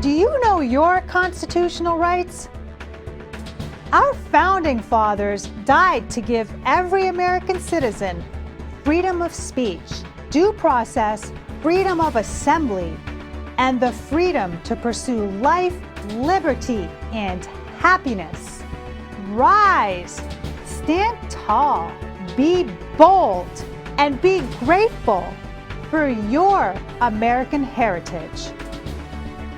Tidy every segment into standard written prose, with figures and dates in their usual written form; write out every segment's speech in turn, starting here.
Do you know your constitutional rights? Our founding fathers died to give every American citizen freedom of speech, due process, freedom of assembly, and the freedom to pursue life, liberty, and happiness. Rise, stand tall, be bold, and be grateful for your American heritage.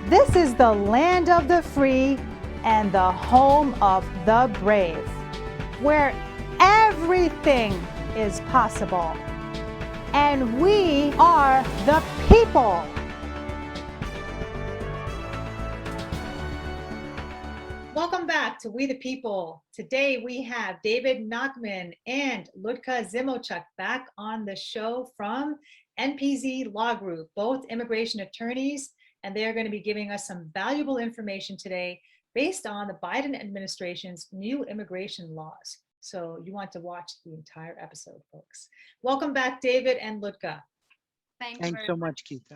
This is the land of the free and the home of the brave, where everything is possible. And we are the people. Welcome back to We the People. Today we have David Nachman and Ludka Zimochuk back on the show from NPZ Law Group, both immigration attorneys, and they're going to be giving us some valuable information today based on the Biden administration's new immigration laws. So you want to watch the entire episode, folks. Welcome back, David and Ludka. Thanks so much, Geeta.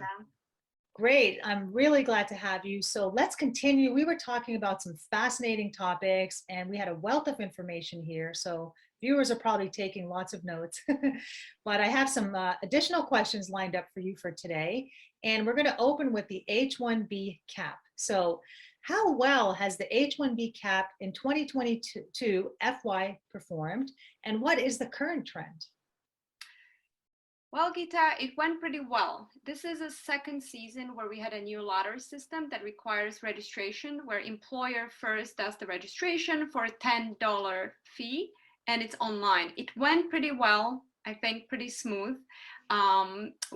Great. I'm really glad to have you. So let's continue. We were talking about some fascinating topics and we had a wealth of information here. So viewers are probably taking lots of notes, but I have some additional questions lined up for you for today. And we're going to open with the H-1B cap. So how well has the H-1B cap in 2022 FY performed? And what is the current trend? Well, Geeta, it went pretty well. This is a second season where we had a new lottery system that requires registration, where employer first does the registration for a $10 fee, and it's online. It went pretty well, I think pretty smooth.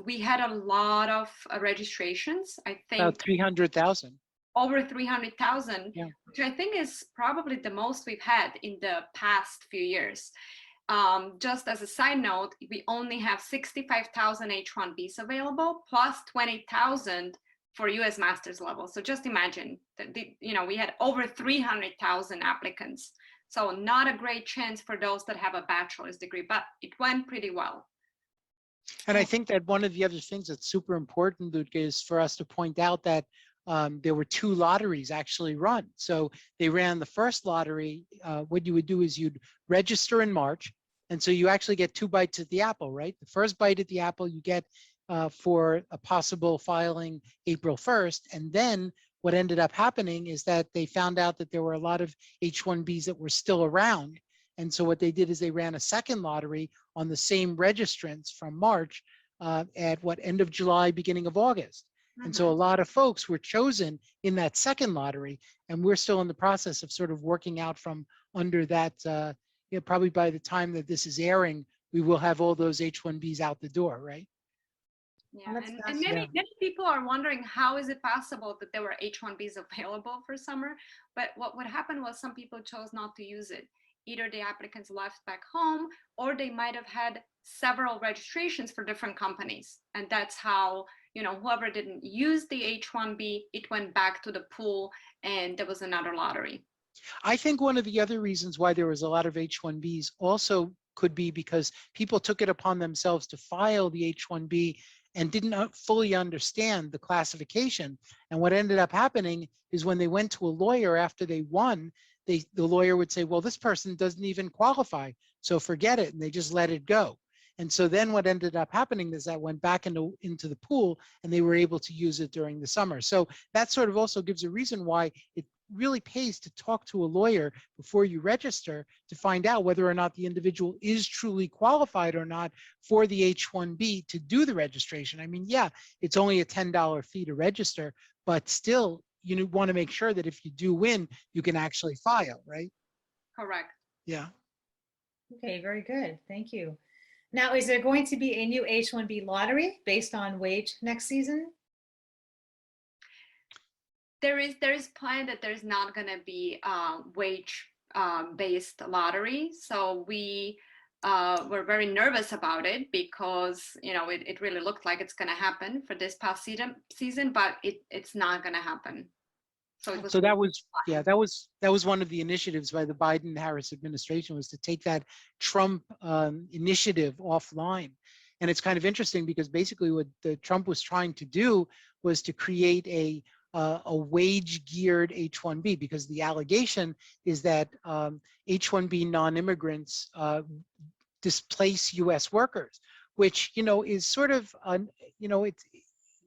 We had a lot of registrations, I think. About 300,000. Over 300,000, yeah. Which I think is probably the most we've had in the past few years. Just as a side note, we only have 65,000 H-1Bs available, plus 20,000 for U.S. master's level. So just imagine that we had over 300,000 applicants. So not a great chance for those that have a bachelor's degree, but it went pretty well. And I think that one of the other things that's super important, Ludka, is for us to point out that there were two lotteries actually run. So they ran the first lottery. What you would do is you'd register in March. And so you actually get two bites at the apple, right? The first bite at the apple you get for a possible filing April 1st. And then what ended up happening is that they found out that there were a lot of H-1Bs that were still around. And so what they did is they ran a second lottery on the same registrants from March at end of July, beginning of August. And so a lot of folks were chosen in that second lottery, and we're still in the process of sort of working out from under that. Probably by the time that this is airing, we will have all those H-1Bs out the door, right? Yeah, and many people are wondering how is it possible that there were H-1Bs available for summer, but what happened was some people chose not to use it. Either the applicants left back home, or they might have had several registrations for different companies, and that's how whoever didn't use the H-1B, it went back to the pool and there was another lottery. I think one of the other reasons why there was a lot of H-1Bs also could be because people took it upon themselves to file the H-1B and didn't fully understand the classification. And what ended up happening is when they went to a lawyer after they won, the lawyer would say, well, this person doesn't even qualify, so forget it, and they just let it go. And so then what ended up happening is that went back into the pool and they were able to use it during the summer. So that sort of also gives a reason why it really pays to talk to a lawyer before you register to find out whether or not the individual is truly qualified or not for the H-1B to do the registration. I mean, yeah, it's only a $10 fee to register, but still you want to make sure that if you do win, you can actually file, right? Correct. Yeah. Okay, very good. Thank you. Now, is there going to be a new H-1B lottery based on wage next season? There is plan that there's not going to be wage based lottery. So we were very nervous about it because it really looked like it's going to happen for this past season, but it's not going to happen. So that was one of the initiatives by the Biden-Harris administration, was to take that Trump initiative offline. And it's kind of interesting because basically what Trump was trying to do was to create a a wage-geared H-1B, because the allegation is that H-1B non-immigrants displace U.S. workers, which, is sort of,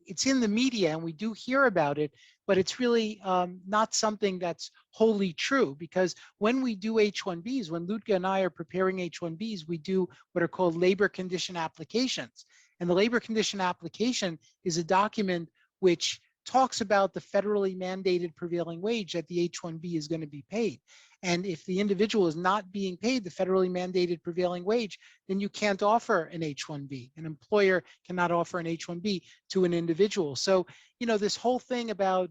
it's in the media and we do hear about it, but it's really not something that's wholly true, because when we do H-1Bs, when Ludga and I are preparing H-1Bs, we do what are called labor condition applications. And the labor condition application is a document which talks about the federally mandated prevailing wage that the H-1B is going to be paid. And if the individual is not being paid the federally mandated prevailing wage, then you can't offer an H-1B. An employer cannot offer an H-1B to an individual. So, this whole thing about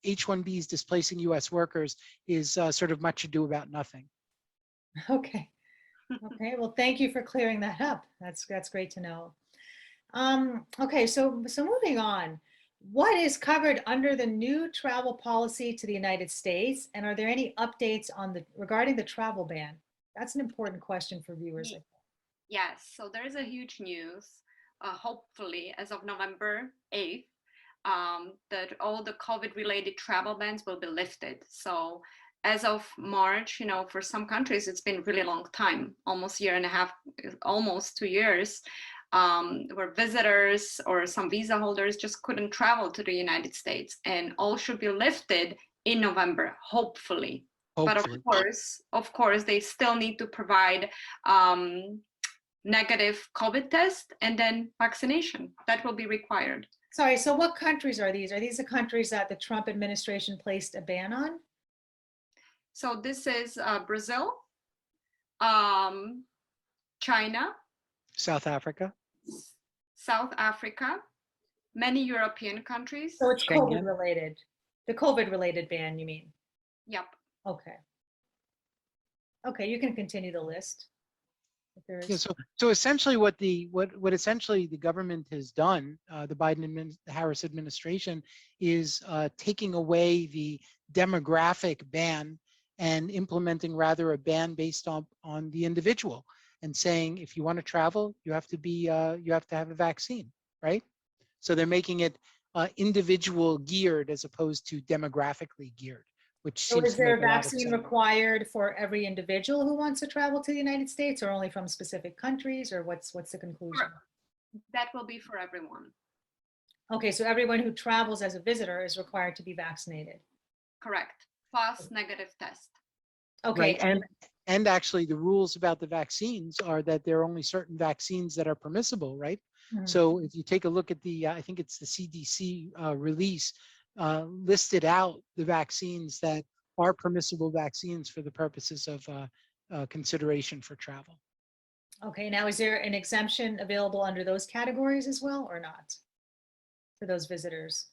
H-1Bs displacing US workers is sort of much ado about nothing. Okay. Okay. Well, thank you for clearing that up. That's great to know. Okay. So moving on. What is covered under the new travel policy to the United States? And are there any updates regarding the travel ban? That's an important question for viewers. Yes, so there is a huge news, hopefully as of November 8th, that all the COVID-related travel bans will be lifted. So as of March, for some countries, it's been a really long time, almost a year and a half, almost 2 years, where visitors or some visa holders just couldn't travel to the United States, and all should be lifted in November, hopefully. But of course, they still need to provide negative COVID test and then vaccination. That will be required. Sorry, so what countries are these? Are these the countries that the Trump administration placed a ban on? So this is Brazil, China, South Africa, many European countries. So it's COVID related. The COVID related ban, you mean? Yep. Okay. Okay, you can continue the list. Yeah, so essentially what essentially the government has done, the Biden-Harris administration, is taking away the demographic ban and implementing rather a ban based on the individual, and saying if you want to travel, you have to have a vaccine, right? So they're making it individual geared as opposed to demographically geared. So is there a vaccine required for every individual who wants to travel to the United States, or only from specific countries, or what's the conclusion? That will be for everyone. Okay, so everyone who travels as a visitor is required to be vaccinated. Correct. Plus negative test. Okay. Right. And actually the rules about the vaccines are that there are only certain vaccines that are permissible, right? Mm-hmm. So if you take a look at the, I think it's the CDC release, listed out the vaccines that are permissible vaccines for the purposes of consideration for travel. Okay, now is there an exemption available under those categories as well, or not, for those visitors?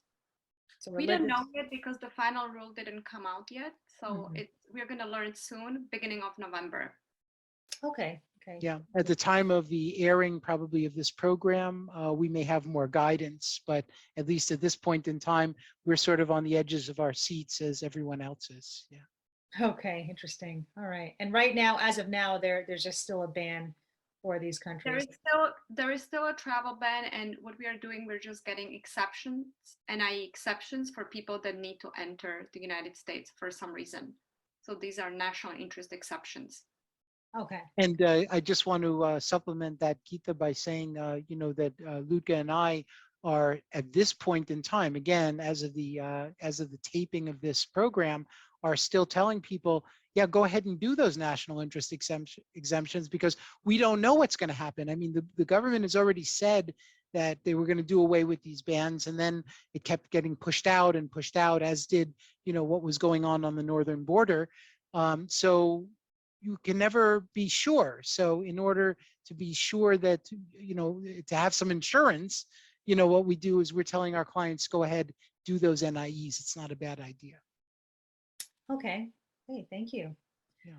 So we don't know yet because the final rule didn't come out yet. So we're going to learn soon, beginning of November. Okay. Okay. Yeah, at the time of the airing probably of this program, we may have more guidance, but at least at this point in time, we're sort of on the edges of our seats as everyone else is. Yeah. Okay, interesting. All right. And right now, as of now, there's just still a ban for these countries. There is still a travel ban, and what we are doing, we're just getting exceptions, NIE exceptions for people that need to enter the United States for some reason. So these are national interest exceptions. Okay. And I just want to supplement that, Geeta, by saying, that Ludga and I are at this point in time, again, as of the taping of this program, are still telling people, yeah, go ahead and do those national interest exemptions, because we don't know what's going to happen. I mean, the government has already said that they were going to do away with these bans, and then it kept getting pushed out, as did, what was going on the northern border. So you can never be sure. So in order to be sure that, to have some insurance, what we do is we're telling our clients, go ahead, do those NIEs. It's not a bad idea. Okay. Hey, thank you. Yeah.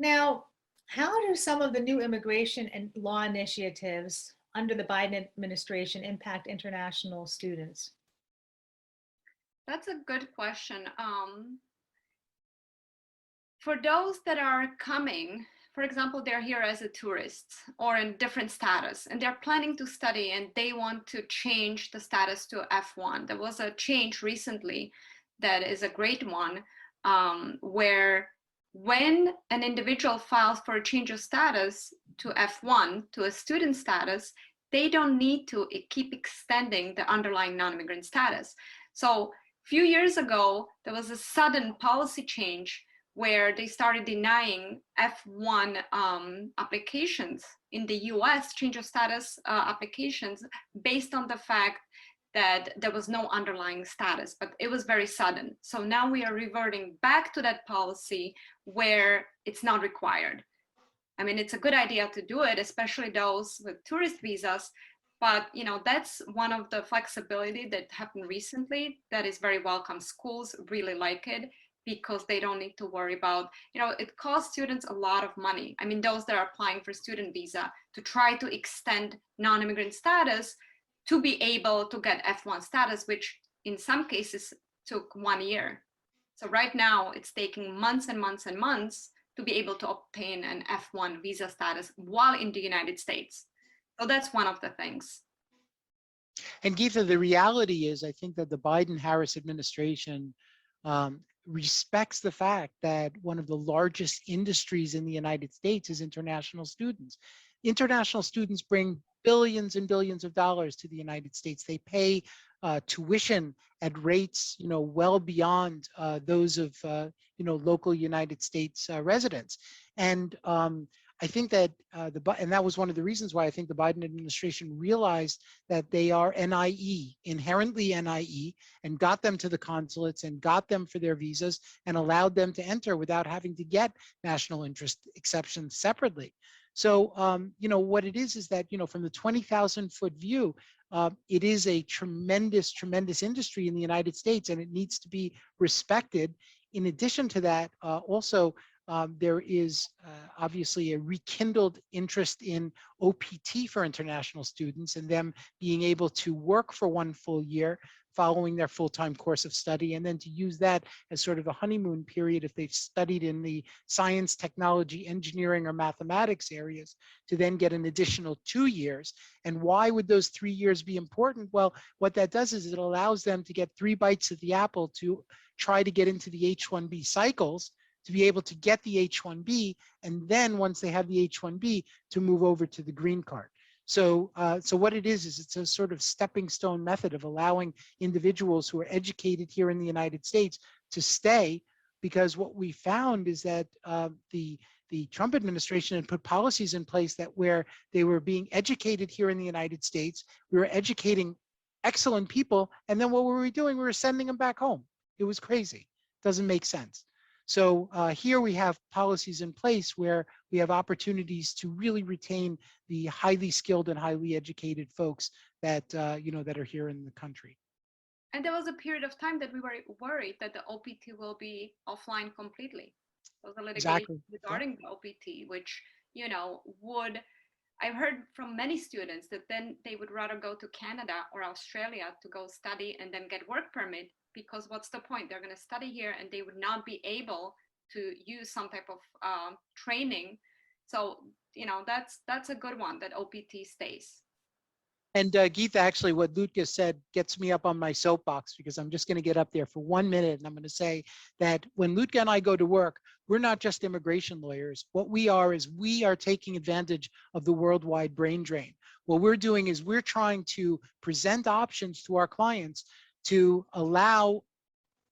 Now, how do some of the new immigration and law initiatives under the Biden administration impact international students? That's a good question. For those that are coming for example, they're here as a tourist or in different status, and they're planning to study and they want to change the status to F1. There was a change recently that is a great one, where when an individual files for a change of status to F1, to a student status, they don't need to keep extending the underlying non-immigrant status. So a few years ago, there was a sudden policy change where they started denying F1 applications in the US, change of status applications, based on the fact that there was no underlying status, but it was very sudden. So now we are reverting back to that policy where it's not required. I mean, it's a good idea to do it, especially those with tourist visas, but that's one of the flexibility that happened recently that is very welcome. Schools really like it because they don't need to worry about, it costs students a lot of money. I mean, those that are applying for student visa to try to extend non-immigrant status to be able to get F1 status, which in some cases took 1 year. So right now it's taking months and months and months to be able to obtain an F1 visa status while in the United States. So that's one of the things. And Geeta, the reality is, I think that the Biden-Harris administration respects the fact that one of the largest industries in the United States is international students. International students bring billions and billions of dollars to the United States. They pay tuition at rates, well beyond those of, local United States residents. And I think that and that was one of the reasons why I think the Biden administration realized that they are NIE, inherently NIE, and got them to the consulates and got them for their visas and allowed them to enter without having to get national interest exceptions separately. So, what it is that, from the 20,000-foot view, it is a tremendous, tremendous industry in the United States, and it needs to be respected. In addition to that, also, there is obviously a rekindled interest in OPT for international students and them being able to work for 1 full year following their full-time course of study, and then to use that as sort of a honeymoon period if they've studied in the science, technology, engineering, or mathematics areas, to then get an additional 2 years. And why would those 3 years be important? Well, what that does is it allows them to get 3 bites at the apple to try to get into the H-1B cycles, to be able to get the H-1B, and then once they have the H-1B, to move over to the green card. So, what it is it's a sort of stepping stone method of allowing individuals who are educated here in the United States to stay, because what we found is that the Trump administration had put policies in place that where they were being educated here in the United States, we were educating excellent people, and then what were we doing? We were sending them back home. It was crazy. Doesn't make sense. So here we have policies in place where we have opportunities to really retain the highly skilled and highly educated folks that that are here in the country. And there was a period of time that we were worried that the OPT will be offline completely. There was a litigation regarding the OPT, which I've heard from many students that then they would rather go to Canada or Australia to go study and then get work permit, because what's the point? They're going to study here and they would not be able to use some type of training. So, that's a good one, that OPT stays. And Geeta, actually what Lutka said gets me up on my soapbox, because I'm just going to get up there for 1 minute and I'm going to say that when Lutka and I go to work, we're not just immigration lawyers. What we are is we are taking advantage of the worldwide brain drain. What we're doing is we're trying to present options to our clients to allow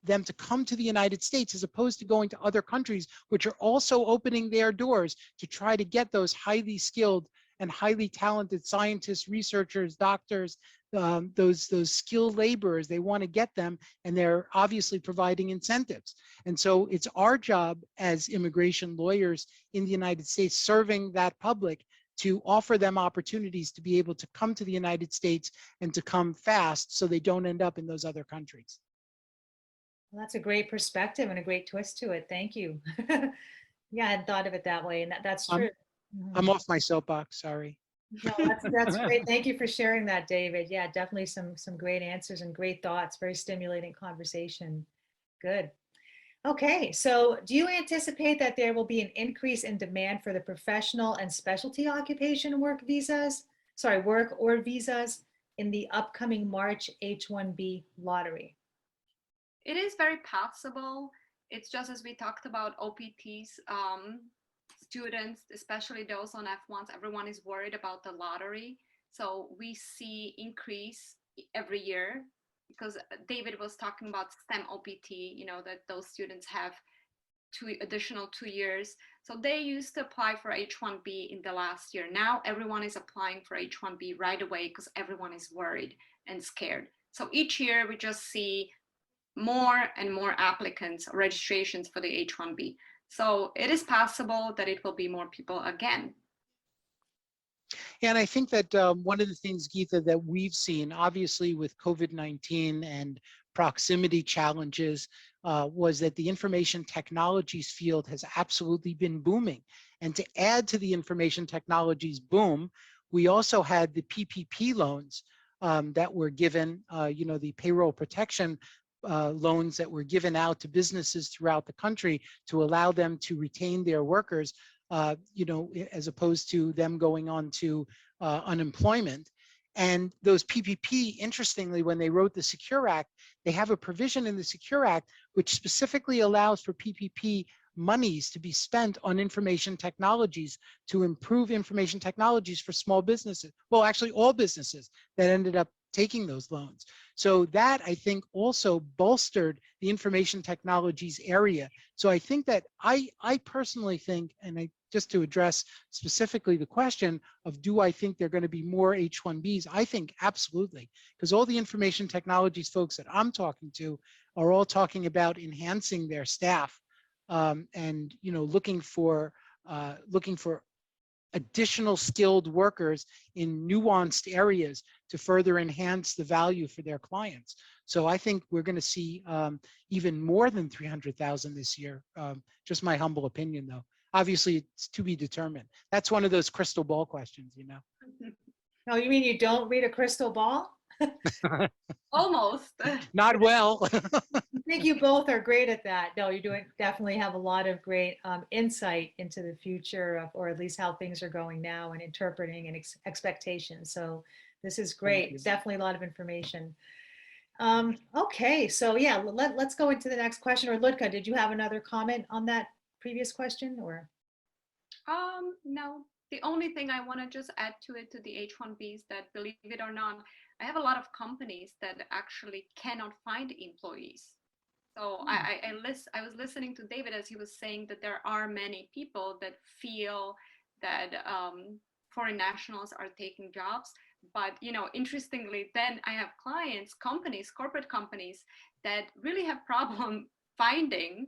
them to come to the United States, as opposed to going to other countries, which are also opening their doors to try to get those highly skilled and highly talented scientists, researchers, doctors, those skilled laborers. They want to get them, and they're obviously providing incentives. And so it's our job as immigration lawyers in the United States, serving that public, to offer them opportunities to be able to come to the United States and to come fast so they don't end up in those other countries. Well, that's a great perspective and a great twist to it. Thank you. Yeah, I hadn't thought of it that way, and that's true. I'm off my soapbox, sorry. No, that's great. Thank you for sharing that, David. Yeah, definitely some great answers and great thoughts. Very stimulating conversation. Good. Okay, so do you anticipate that there will be an increase in demand for the professional and specialty occupation work visas, work or visas in the upcoming March H-1B lottery? It is very possible. It's just as we talked about OPTs, students, especially those on F1s, everyone is worried about the lottery. So we see increase every year because David was talking about STEM OPT, you know, that those students have additional 2 years. So they used to apply for H-1B in the last year. Now everyone is applying for H-1B right away because everyone is worried and scared. So each year we just see more and more applicants, registrations for the H-1B. So it is possible that it will be more people again. And I think that one of the things, Geeta, that we've seen, obviously with COVID-19 and proximity challenges, was that the information technologies field has absolutely been booming. And to add to the information technologies boom, we also had the PPP loans that were given, you know, the payroll protection loans that were given out to businesses throughout the country to allow them to retain their workers, you know, as opposed to them going on to unemployment. And those PPP, interestingly, when they wrote the Secure Act, they have a provision in the Secure Act which specifically allows for PPP monies to be spent on information technologies to improve information technologies for small businesses. Well, actually all businesses that ended up taking those loans. So that, I think, also bolstered the information technologies area. So I think that I personally think, and just to address specifically the question of do I think there are going to be more H-1Bs, I think absolutely, because all the information technologies folks that I'm talking to are all talking about enhancing their staff and, you know, looking for additional skilled workers in nuanced areas to further enhance the value for their clients. So I think we're going to see even more than 300,000 this year. Just my humble opinion, though. Obviously, it's to be determined. That's one of those crystal ball questions, you know. Oh, you mean you don't read a crystal ball? Almost. Not well. I think you both are great at that. No, you definitely have a lot of great insight into the future of, or at least how things are going now and interpreting and expectations. So this is great. Definitely a lot of information. Okay, so yeah, let's go into the next question. Or Ludka, did you have another comment on that previous question or? No, the only thing I want to just add to it, to the H-1Bs, that believe it or not, I have a lot of companies that actually cannot find employees. So I was listening to David as he was saying that there are many people that feel that foreign nationals are taking jobs. But, you know, interestingly, then I have clients, companies, corporate companies that really have problem finding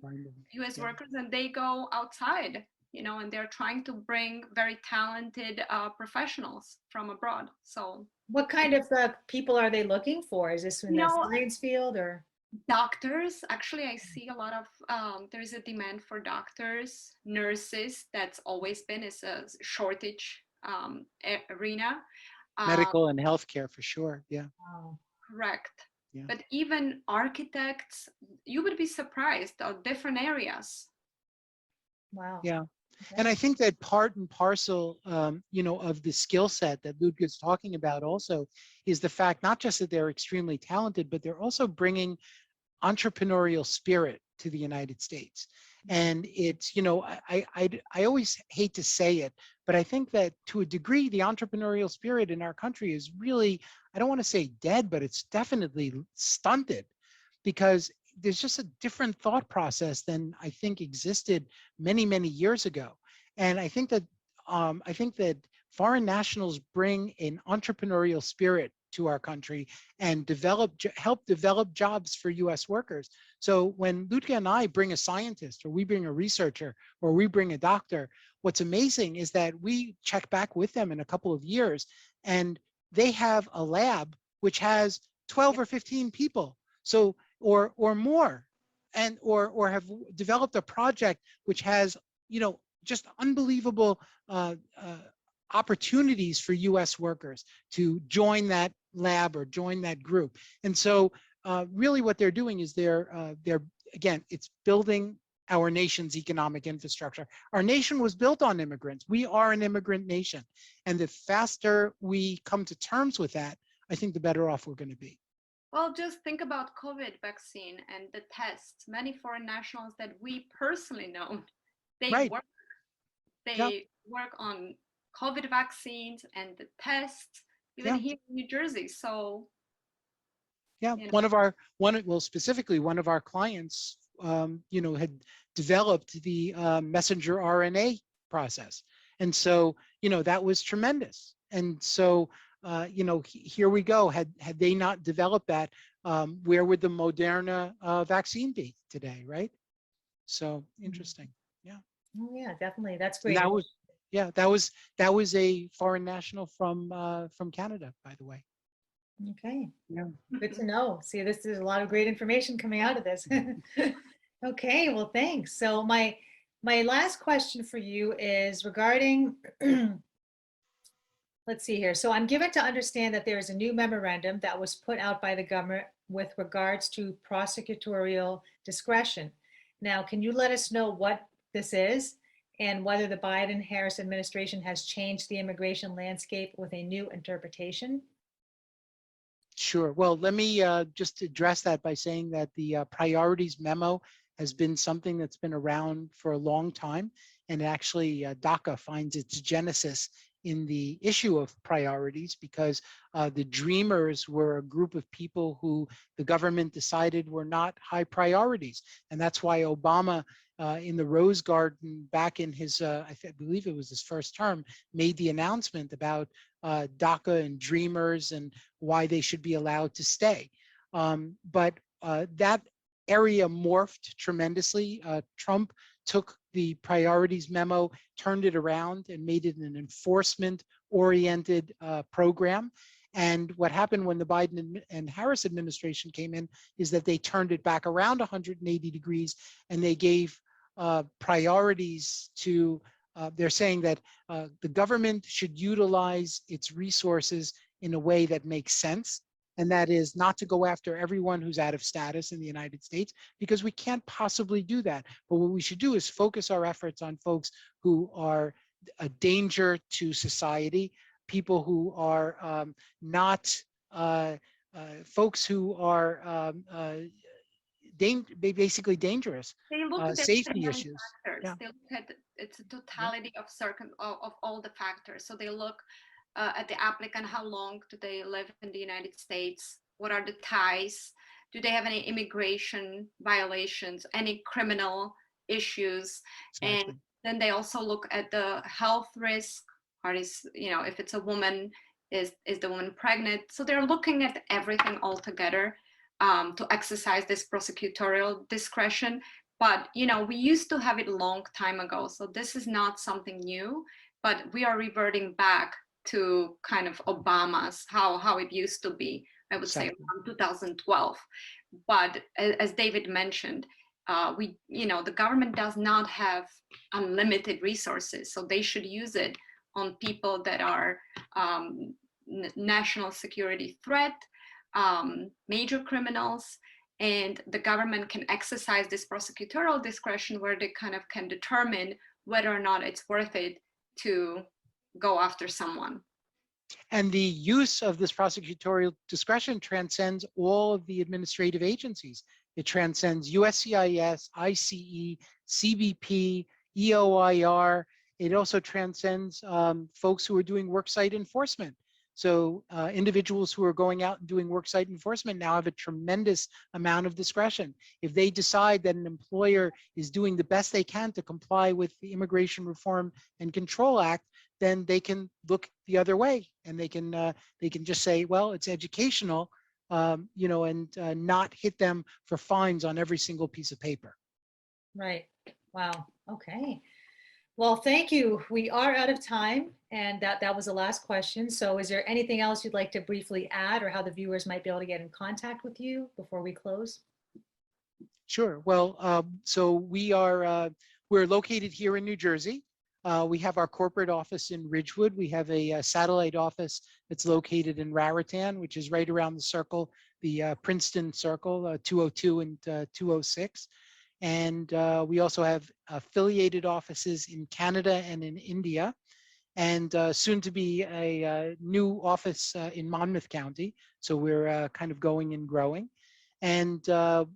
US workers, and they go outside, you know, and they're trying to bring very talented professionals from abroad. So what kind of people are they looking for? Is this in the science field or? Doctors, actually, I see a lot of, there's a demand for doctors, nurses, that's always been, is a shortage arena. Medical and healthcare for sure, yeah. Correct. Yeah. But even architects, you would be surprised of different areas. Wow. Yeah. And I think that part and parcel, you know, of the skill set that Ludwig's talking about also is the fact not just that they're extremely talented, but they're also bringing entrepreneurial spirit to the United States. And it's, you know, I always hate to say it, but I think that to a degree, the entrepreneurial spirit in our country is really, I don't want to say dead, but it's definitely stunted because there's just a different thought process than I think existed many, many years ago. And I think that foreign nationals bring an entrepreneurial spirit to our country and help develop jobs for US workers. So when Ludwig and I bring a scientist or we bring a researcher or we bring a doctor, what's amazing is that we check back with them in a couple of years and they have a lab which has 12 or 15 people. So or more, and or have developed a project which has, you know, just unbelievable opportunities for US workers to join that lab or join that group. And so really what they're doing is they're again, it's building our nation's economic infrastructure. Our nation was built on immigrants. We are an immigrant nation. And the faster we come to terms with that, I think the better off we're going to be. Well, just think about COVID vaccine and the tests. Many foreign nationals that we personally know, they Right. work, Yeah. work on COVID vaccines and the tests, even Yeah. here in New Jersey. So yeah, you know. well, specifically one of our clients, had developed the messenger RNA process, and so that was tremendous. And so here we go. Had they not developed that, where would the Moderna vaccine be today, right? So interesting. Yeah. Oh yeah, definitely. That's And great. that was a foreign national from Canada, by the way. Okay. Yeah. Good to know. See, this is a lot of great information coming out of this. Okay, well, thanks. So my last question for you is regarding, let's see here. So I'm given to understand that there is a new memorandum that was put out by the government with regards to prosecutorial discretion. Now, can you let us know what this is and whether the Biden-Harris administration has changed the immigration landscape with a new interpretation? Sure. Well, let me just address that by saying that the priorities memo has been something that's been around for a long time. And actually, DACA finds its genesis in the issue of priorities, because the Dreamers were a group of people who the government decided were not high priorities. And that's why Obama, in the Rose Garden back in his, I believe it was his first term, made the announcement about DACA and Dreamers and why they should be allowed to stay. But that area morphed tremendously. Trump took the priorities memo, turned it around, and made it an enforcement-oriented program. And what happened when the Biden and Harris administration came in is that they turned it back around 180 degrees, and they gave priorities to, they're saying that the government should utilize its resources in a way that makes sense. And that is not to go after everyone who's out of status in the United States, because we can't possibly do that. But what we should do is focus our efforts on folks who are a danger to society, people who are not, folks who are basically dangerous. They look at Safety issues. factors. Yeah. They look at it's a totality of all the factors. So they look at the applicant, how long do they live in the United States? What are the ties? Do they have any immigration violations, any criminal issues? Exactly. And then they also look at the health risk. If it's a woman, is the woman pregnant? So they're looking at everything all together to exercise this prosecutorial discretion. But we used to have it a long time ago. So this is not something new, but we are reverting back to kind of Obama's, how it used to be, I would say around 2012. But as David mentioned, the government does not have unlimited resources, so they should use it on people that are national security threat, major criminals, and the government can exercise this prosecutorial discretion where they kind of can determine whether or not it's worth it to go after someone. And the use of this prosecutorial discretion transcends all of the administrative agencies. It transcends USCIS, ICE, CBP, EOIR. It also transcends folks who are doing worksite enforcement. So individuals who are going out and doing worksite enforcement now have a tremendous amount of discretion. If they decide that an employer is doing the best they can to comply with the Immigration Reform and Control Act, then they can look the other way, and they can just say, well, it's educational, and not hit them for fines on every single piece of paper. Right. Wow. Okay. Well, thank you. We are out of time, and that was the last question. So is there anything else you'd like to briefly add, or how the viewers might be able to get in contact with you before we close? Sure. Well, so we're located here in New Jersey. We have our corporate office in Ridgewood. We have a satellite office that's located in Raritan, which is right around the circle, the Princeton Circle, 202 and 206. And we also have affiliated offices in Canada and in India, and soon to be a new office in Monmouth County. So we're kind of going and growing. And,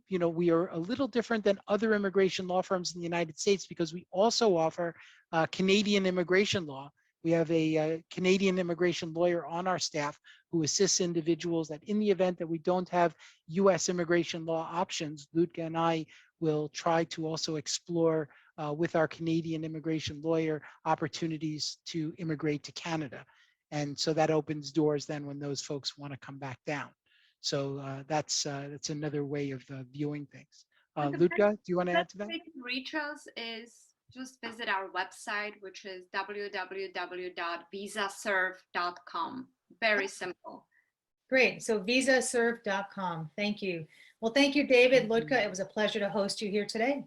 you know, we are a little different than other immigration law firms in the United States because we also offer Canadian immigration law. We have a Canadian immigration lawyer on our staff who assists individuals that in the event that we don't have US immigration law options, Lutka and I will try to also explore with our Canadian immigration lawyer opportunities to immigrate to Canada. And so that opens doors then when those folks want to come back down. So that's another way of viewing things. Lutka, do you want to add to that? The best way to reach us is just visit our website, which is www.visaserve.com. Very simple. Great. So visaserve.com. Thank you. Well, thank you, David, Lutka. It was a pleasure to host you here today.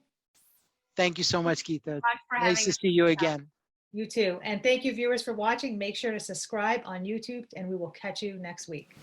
Thank you so much, Geeta. Nice to see you again. You too. And thank you, viewers, for watching. Make sure to subscribe on YouTube, and we will catch you next week.